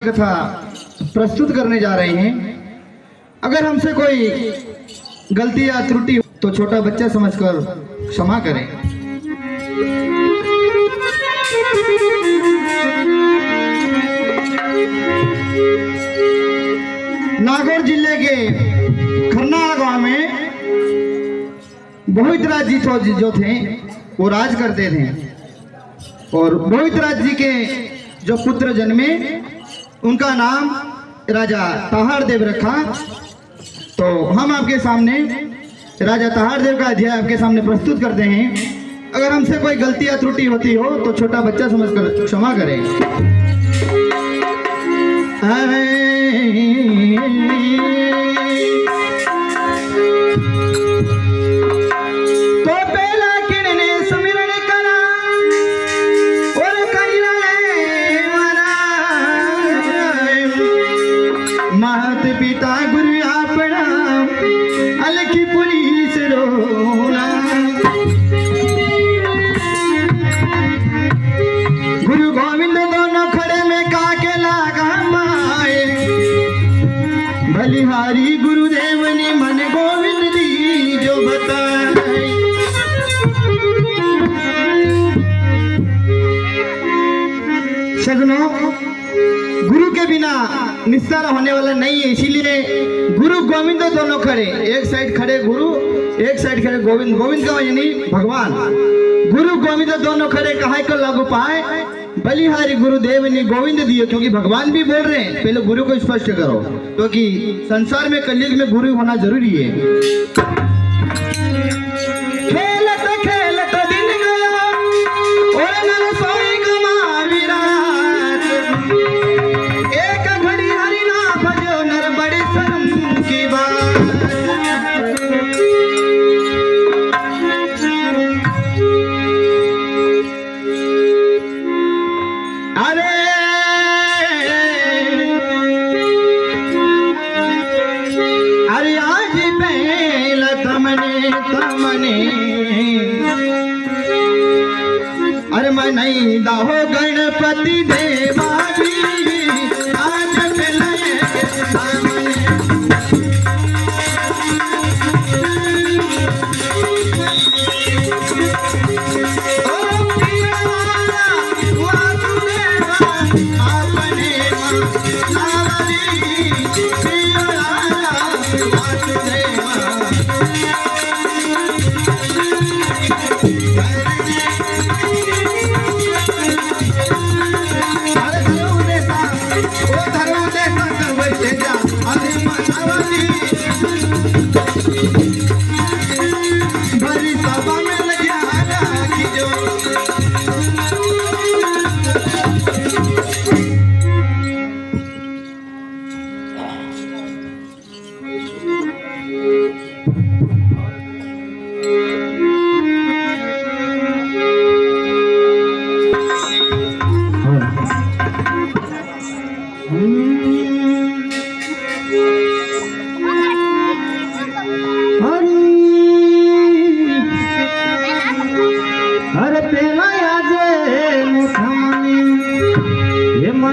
कथा प्रस्तुत करने जा रहे हैं। अगर हमसे कोई गलती या त्रुटि हो तो छोटा बच्चा समझकर क्षमा करें। नागौर जिले के खन्ना गांव में मोहितराज जी जो थे वो राज करते थे और मोहितराज जी के जो पुत्र जन्मे उनका नाम राजा तहाड़देव रखा। तो हम आपके सामने राजा तहाड़देव का अध्याय आपके सामने प्रस्तुत करते हैं। अगर हमसे कोई गलती या त्रुटि होती हो तो छोटा बच्चा समझकर क्षमा करें। मात पिता गुरु अपना अलखी पुलिस रोना। गुरु गोविंद दोनों खड़े में काके लागा माए बलिहारी गुरुदेव ने मन गोविंद दी जो बताए। सजनों, गुरु के बिना निस्तार होने वाला नहीं है, इसीलिए गुरु गोविंद दोनों खड़े, एक साइड खड़े गुरु, एक साइड खड़े गोविंद। गोविंद का यानी भगवान। गुरु गोविंद दोनों खड़े कहा को लागू पाए बलिहारी गुरुदेव ने गोविंद दिए, क्योंकि भगवान भी बोल रहे हैं। पहले गुरु को स्पष्ट करो, क्योंकि संसार में कलयुग में गुरु होना जरूरी है। अरे मैं नहीं दाहो गणपति देवा आज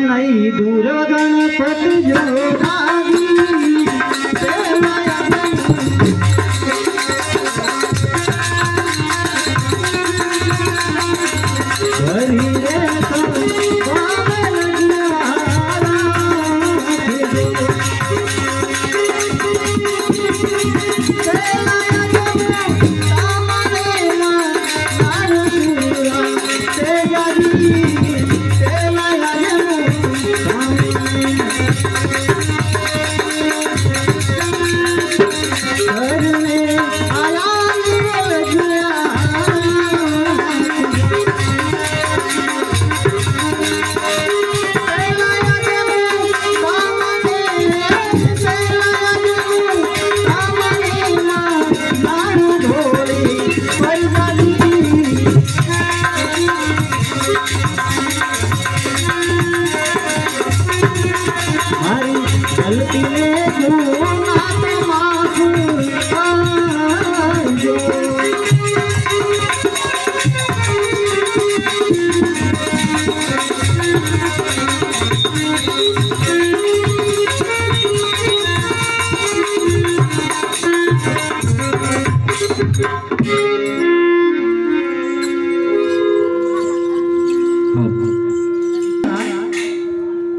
नहीं दूर गणपति जो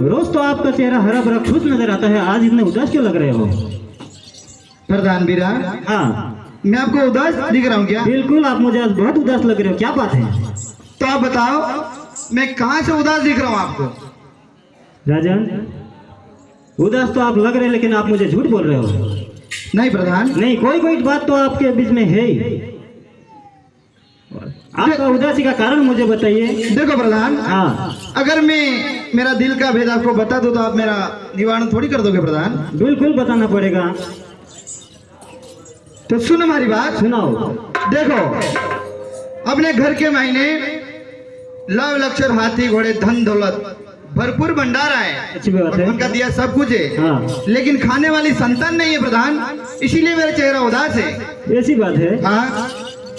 रोज तो आपका चेहरा हरा भरा खुश नजर आता है, आज इतने उदास क्यों लग रहे हो? प्रधान बीरा, हाँ, मैं आपको उदास दिख रहा हूँ क्या? बिल्कुल, आप मुझे आज बहुत उदास लग रहे हो, क्या बात है? तो आप बताओ, मैं कहाँ से उदास दिख रहा हूँ आपको? राजन, उदास तो आप लग रहे हैं, लेकिन आप मुझे झूठ बोल रहे हो। नहीं प्रधान, नहीं, कोई कोई बात तो आपके बीच में है ही। आपका उदासी का कारण मुझे बताइए। देखो प्रधान, हाँ, अगर मैं मेरा दिल का भेद आपको बता दूं तो आप मेरा निवारण थोड़ी कर दोगे प्रधान। बिल्कुल बताना पड़ेगा। तो सुन हमारी बात, सुनाओ। देखो, अपने घर के महीने लव लक्षर हाथी घोड़े धन दौलत भरपूर भंडारा है, अच्छी बात है, उनका दिया सब कुछ है। हाँ, लेकिन खाने वाली संतान नहीं है प्रधान, इसीलिए मेरा चेहरा उदास है। ऐसी बात है। हाँ,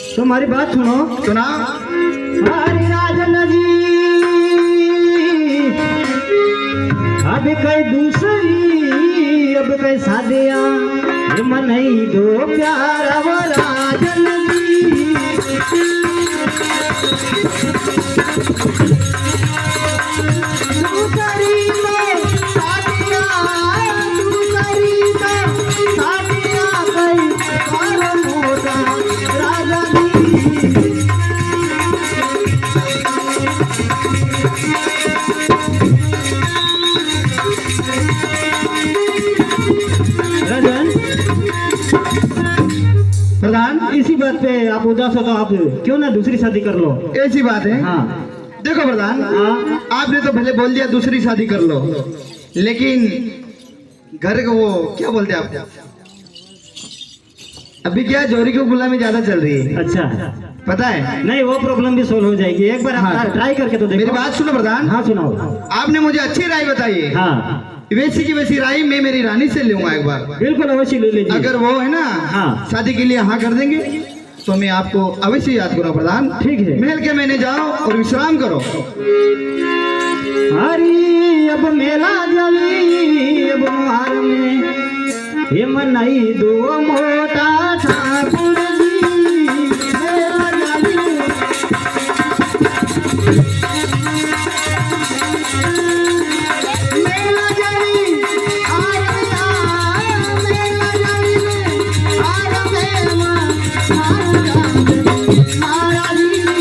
तो हमारी बात सुनो। सुना। हरि राजन जी, अब कई दूसरी, अब कई सादिया, मन ही दो प्यारा वो राजन जी। दूसरी तो सादिया, दूसरी तो सादिया, कई और मोटा राजा जी। प्रधान, इसी बात पे आप उदास हो तो आप क्यों ना दूसरी शादी कर लो। ऐसी बात है। हाँ, देखो प्रधान, हाँ, आपने तो भले बोल दिया दूसरी शादी कर लो, लेकिन घर को वो क्या बोलते हैं आप, अभी क्या जोरी की गुलामी ज्यादा चल रही है, अच्छा, पता है? नहीं, वो प्रॉब्लम भी सोल्व हो जाएगी, एक बार आप हाँ। ट्राई करके तो देखो। मेरी बात सुनो प्रधान। हाँ, सुनाओ। आपने मुझे अच्छी राय बताई है, हाँ, वैसी की वैसी राय मैं मेरी रानी से लूंगा एक बार। बिल्कुल अवश्य ले लीजिए। अगर वो है ना, हाँ, शादी के लिए हाँ कर देंगे तो मैं आपको अवश्य याद करूँ प्रधान। ठीक है। महल के मैंने जाओ और विश्राम करो। हरी अब मेला जवी, अब मुहार में ये मनाई दो मोटा ठाकुर जी, मेला जवी। मेला जवी, आया, मेला जवी में, आया मेला, महाराज जी।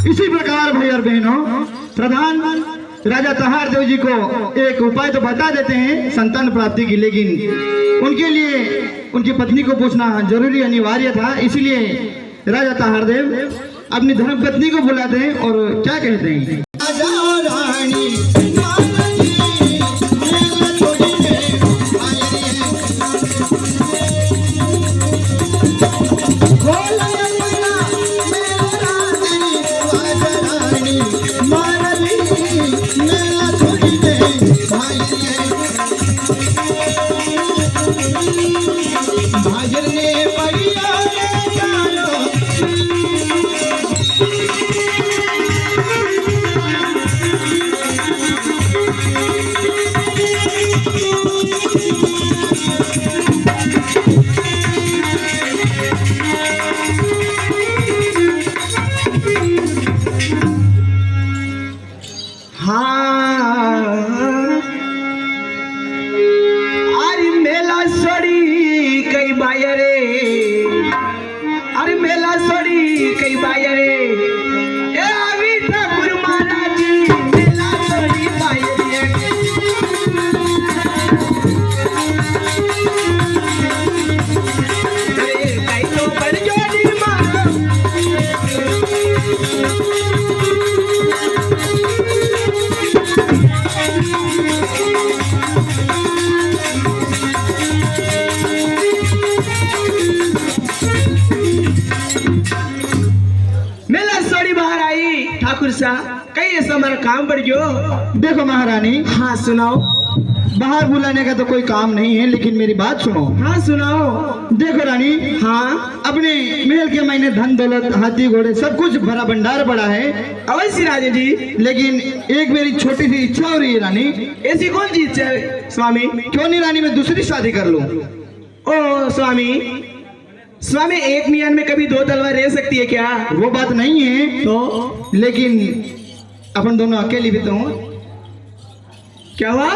इसी प्रकार भाई और बहनों, प्रधान राजा तहार देव जी को एक उपाय तो बता देते हैं संतान प्राप्ति की, लेकिन उनके लिए उनकी पत्नी को पूछना जरूरी अनिवार्य था। इसीलिए राजा तहार देव अपनी धर्म पत्नी को बुलाते हैं और क्या कहते हैं, अरे मेला सड़ी कई बायरे, अरे मेला सड़ी कई बायरे, ए अभी ठाकुर महाराज जी, मेला सड़ी बायरे। अरे कई तो बड़ जोड़ी मारो, ये सब हमारा काम पड़ गयो। देखो महारानी, हाँ सुनाओ। बाहर बुलाने का तो कोई काम नहीं है, लेकिन मेरी बात सुनो। हाँ सुनाओ। देखो रानी, हाँ अपने महल के मायने धन दौलत हाथी घोड़े सब कुछ भरा भंडार पड़ा है, अवश्य राजा जी। लेकिन एक मेरी छोटी सी इच्छा हो रही है रानी। ऐसी कौन सी इच्छा है स्वामी? क्यों नहीं रानी, मैं दूसरी शादी कर लूं। ओ स्वामी, स्वामी एक मियान में कभी दो तलवार रह सकती है क्या? वो बात नहीं है, तो लेकिन अपन दोनों अकेले भी तो हों। क्या हुआ?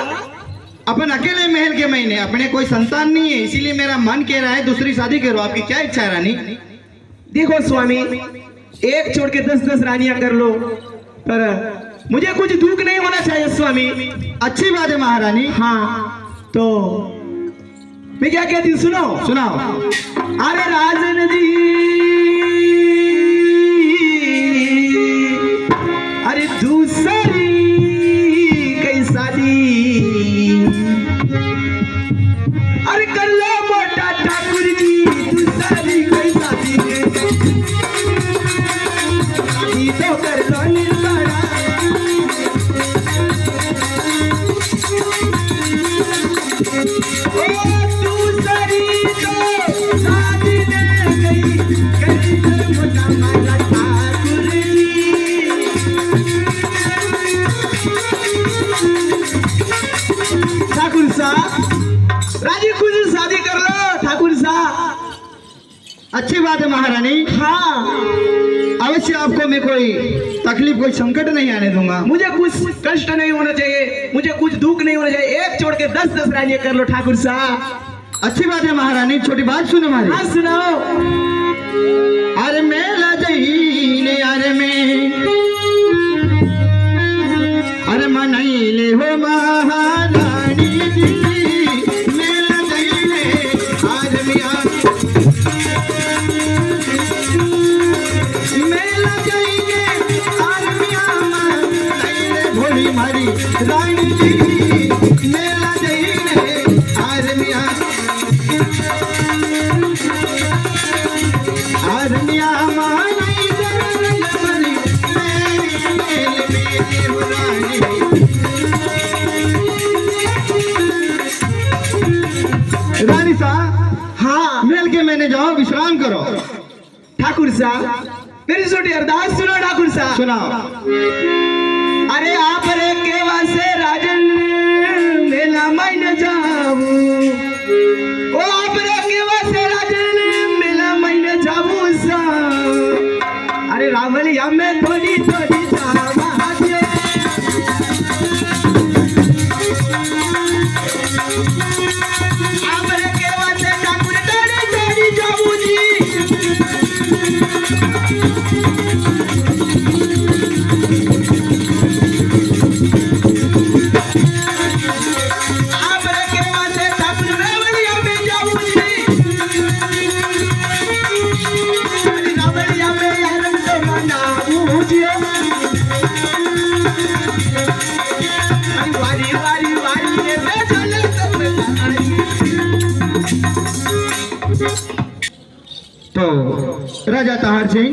अपन अकेले महल के महीने, अपने कोई संतान नहीं है, इसीलिए मेरा मन कह रहा है दूसरी शादी करो। आपकी क्या इच्छा है रानी? देखो स्वामी, एक छोड़ के 10-10 रानियां कर लो, पर मुझे कुछ दुख नहीं होना चाहिए स्वामी। अच्छी बात है महारानी। हाँ तो मैं क्या कहती हूँ, सुनो। सुनाओ। अरे राजन जी, अरे दूसरी कई शादी, अरे कर लो मोटा ठाकुर जी, दूसरी कई शादी, शादी तो कर लो निर्बड़ा। ठाकुर साहब, राजी खुशी शादी कर लो ठाकुर साहब। अच्छी बात है महारानी। हाँ, अवश्य आपको मैं कोई तकलीफ, कोई संकट नहीं आने दूंगा। मुझे कुछ कष्ट नहीं होना चाहिए, मुझे कुछ दुख नहीं होना चाहिए। एक छोड़ के 10-10 रानियां कर लो ठाकुर साहब। अच्छी बात है महारानी। छोटी बात सुनो हमारी। हाँ सुनाओ। अरे मेला जहीने अरे में, अरे मनैले हो महारानी जी, मेला जहीने अरे मिया, मेला जहीने अरे मिया, मनैले भोली मारी रानी जी, मेला जहीने अरे मिया, अरे मिया मनैले भोली मेले मेले हो रानी। रानी साहब, हाँ मिल के मैंने जाओ, विश्राम करो। ठाकुर साहब, मेरी छोटी अरदास सुनो ठाकुर साहब। सुनाओ। अरे आप रे केवा से राजन मेला मायने जाऊ, ओ आप रे केवा से राजन मेला मायने जाऊ सा, अरे रावलिया में थोड़ी थोड़ी जावा दे, आप रे केवा से ठाकुर थोड़ी थोड़ी जाऊ जी। तो राजा ताहर सिंह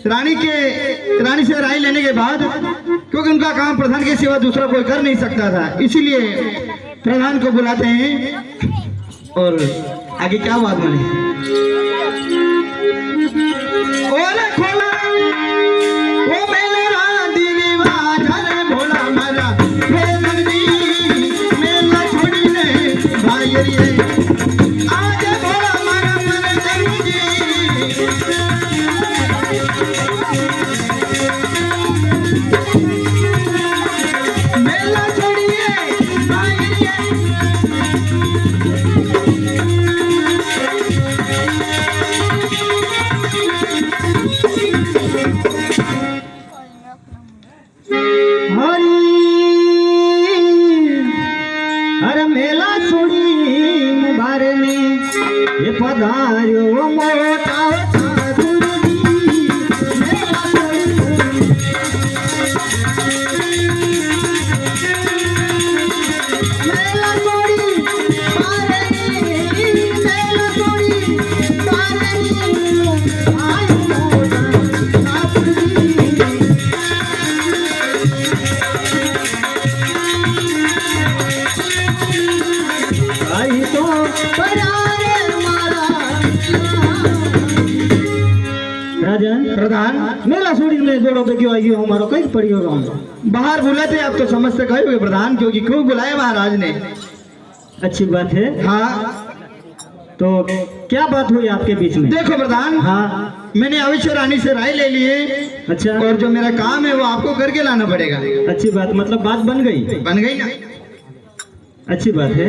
रानी से राय लेने के बाद, क्योंकि उनका काम प्रधान के सिवा दूसरा कोई कर नहीं सकता था, इसीलिए प्रधान को बुलाते हैं। और आगे क्या बात बनी? ओले खोला ओ मेरा दिलवा झरे भोला मारा, हे नंदी मेला छोड़ी ने भाई रे, आज भोला मारा मन जंगी, मेला छोड़िए भाई रे। अरे मेला छोड़ी मुबारे में ये पधार्यो मोटा गुरुजी, मेला छोड़ी, मेला छोड़ी बारे में, मेला छोड़ी बारे में, आयो मोटा गुरुजी। रोबे क्यों आई हो मारो कहीं पड़ी हो रहा बाहर बुला थे, आप तो समझते गए होगे प्रधान, क्योंकि क्यों बुलाए महाराज ने। अच्छी बात है। हाँ तो क्या बात हुई आपके बीच में? देखो प्रधान, हाँ मैंने अविश्वर रानी से राय ले लिए, अच्छा, और जो मेरा काम है वो आपको करके लाना पड़ेगा। अच्छी बात, मतलब बात बन गई। बन गई ना? अच्छी बात है।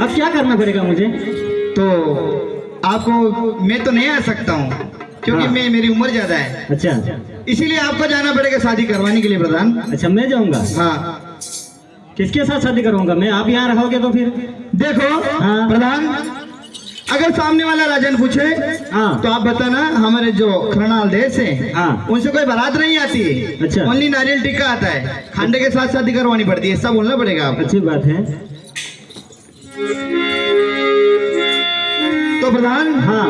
अब क्या करना पड़ेगा मुझे? तो आपको, मैं तो नहीं आ सकता हूँ क्योंकि हाँ। मेरी उम्र ज्यादा है, अच्छा इसीलिए आपको जाना पड़ेगा शादी करवाने के लिए प्रधान। अच्छा, मैं जाऊंगा। हाँ किसके साथ शादी करूंगा मैं? आप यहाँ रहोगे तो फिर? देखो हाँ। प्रधान, अगर सामने वाला राजन पूछे हाँ। तो आप बताना हमारे जो खरनाल देश है हाँ। उनसे कोई बारात नहीं आती है, अच्छा। ओनली नारियल टिक्का आता है, खांडे के साथ शादी करवानी पड़ती है, ऐसा बोलना पड़ेगा आपको। अच्छी बात है। तो प्रधान, हाँ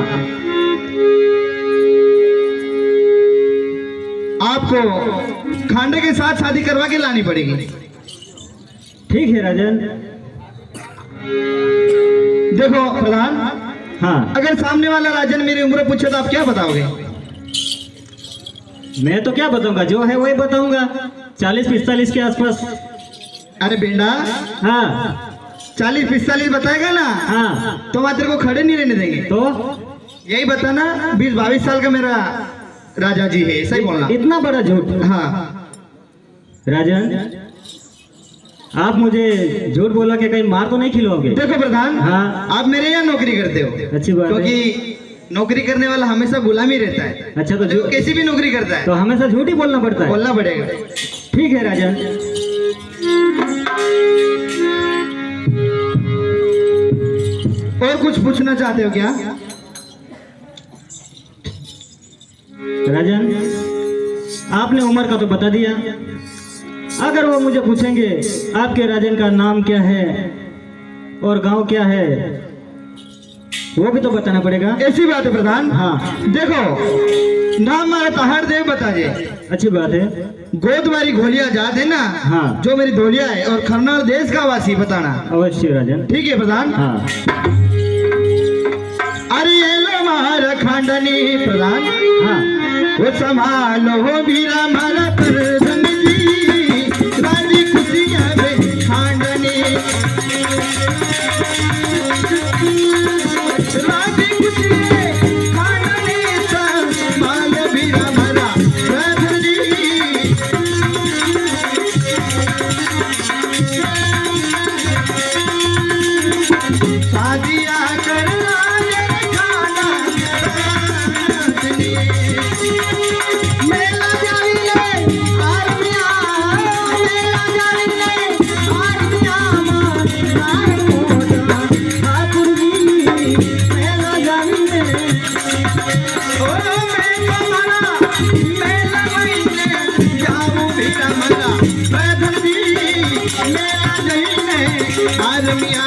आपको खांडे के साथ शादी करवा के लानी पड़ेगी। ठीक है राजन। देखो प्रधान, हाँ, अगर सामने वाला राजन मेरी उम्र पूछे तो आप क्या बताओगे? मैं तो क्या बताऊंगा, जो है वही बताऊंगा, 40-45 के आसपास। अरे बेंडा, हाँ 40-45 बताएगा ना हाँ, तो वहां तेरे को खड़े नहीं रहने देंगे। तो यही बताना 20-22 साल का मेरा राजा जी है, सही बोलना। इतना बड़ा झूठ? हाँ राजन, आप मुझे झूठ बोला के कहीं मार तो नहीं खिलवाओगे? देखो प्रधान, हाँ। आप मेरे यहाँ नौकरी करते हो, अच्छी बात है। क्योंकि नौकरी करने वाला हमेशा गुलामी रहता है। अच्छा, तो जो कैसी भी नौकरी करता है तो हमेशा झूठ ही बोलना पड़ता है? बोलना पड़ेगा। ठीक है राजन। और कुछ पूछना चाहते हो क्या? राजन, आपने उम्र का तो बता दिया, अगर वो मुझे पूछेंगे आपके राजन का नाम क्या है और गांव क्या है, वो भी तो बताना पड़ेगा। ऐसी बात है प्रधान। हाँ। देखो, नाम मारा तहार देव बता दे, अच्छी बात है। गोद मारी घोलिया जात है ना, हाँ। जो मेरी धोलिया है, और खरनाल देश का वासी बताना। अवश्य राजन। ठीक है प्रधान। हाँ। अरे ये लो मारा खांडनी प्रधान, हाँ। वो संभालो बीरा मारा प्रधान जी, राजी खुशियां बे खांडनी, राजी खुशियां खांडनी, संभालो बीरा मारा प्रधान जी। शादियां करना ये खाना मेला जाइले आरतिया, मेला जाइले आरतिया मार मोटा ठाकुर जी, मेला जाइले ओ मेला मारा, मेला जाइले जाऊ बीरा मारा प्रधान जी, मेला जाइले आरतिया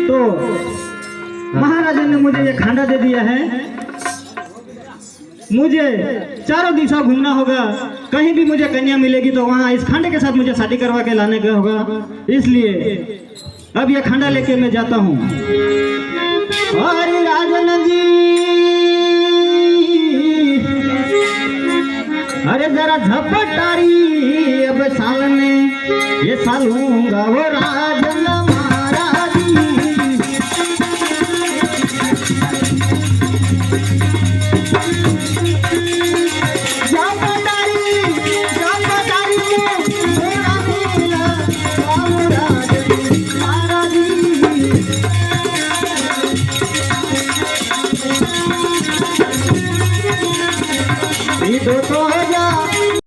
तो महाराजन ने मुझे ये खांडा दे दिया है, मुझे चारों दिशा घूमना होगा, कहीं भी मुझे कन्या मिलेगी तो वहाँ इस खांडे के साथ मुझे शादी करवा के लाने का होगा, इसलिए अब ये खांडा लेके मैं जाता हूँ। अरे राजन जी, अरे जरा झपटारी अब सालने ये सालूंगा वो राजन महाराज तो जा